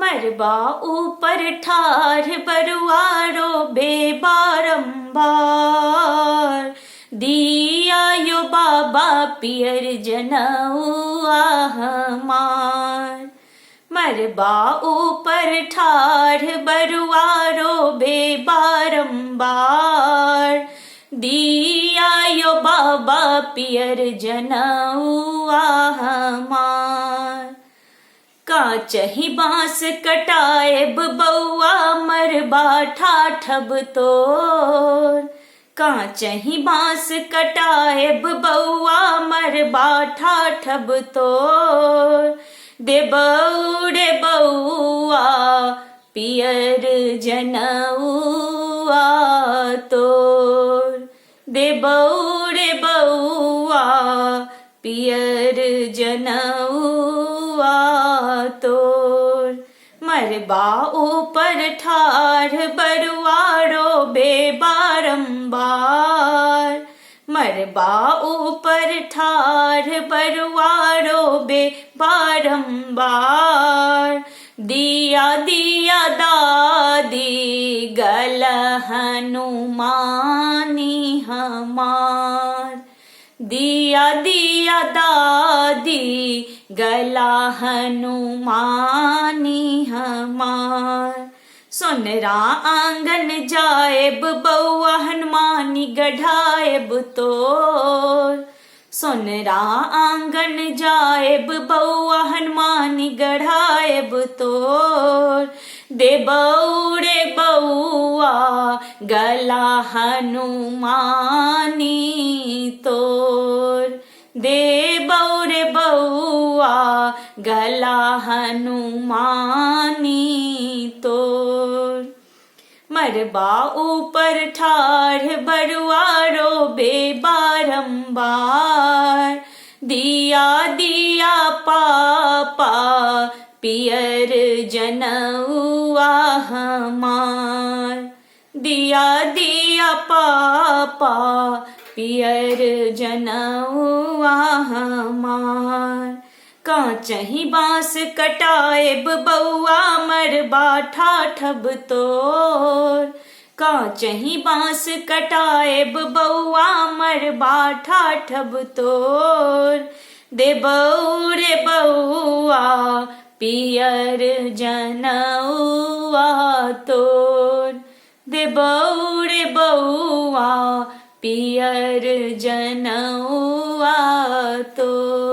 मरबा ऊपर ठार बरुआरो बेबारंबार, दिया यो बाबा पियर जनौआ हमार। मरबा ऊपर ठार बरुआरो बेबारंबार, दिया यो बाबा पियर जनौआ हमार। काचही बांस कटाएब बउआ मरबा ठाठब तोर, काचही बांस कटाएब बउआ मरबा ठाठब तोर। देबौरे बउआ पियर जनौआ तोर, देबौरे बउआ पियर जनौआ तोर। मरबा ऊपर ठार बरुआरो बेबारंबार, मरबा ऊपर ठार बरुआरो बेबारंबार, दिया दिया दादी गल हनुमानी हमार। दिया दिया दादी गला हनुमानी हमार। सोनरा आंगन जाएब बउआ हनुमानी गढ़ाएब तोर, सोनरा आंगन जाएब बउआ हनुमानी गढ़ाएब तोर। देबौरे बउआ गला हनुमानी तोर, देबौरे बउआ गला हनुमानी तोर। मरबा ऊपर ठार बरुआरो बेबारंबार, दिया दिया पापा पियर जनौआ हमार। दिया दिया पापा पियर जनौआ हमार। काचही बांस कटाएब बउआ मरबा ठाठब तोर, काचही बांस कटाएब बउआ मरबा ठाठब तोर। देबौरे बउआ पियर जनौआ तोर, देबौरे बउआ पियर जनौआ तोर।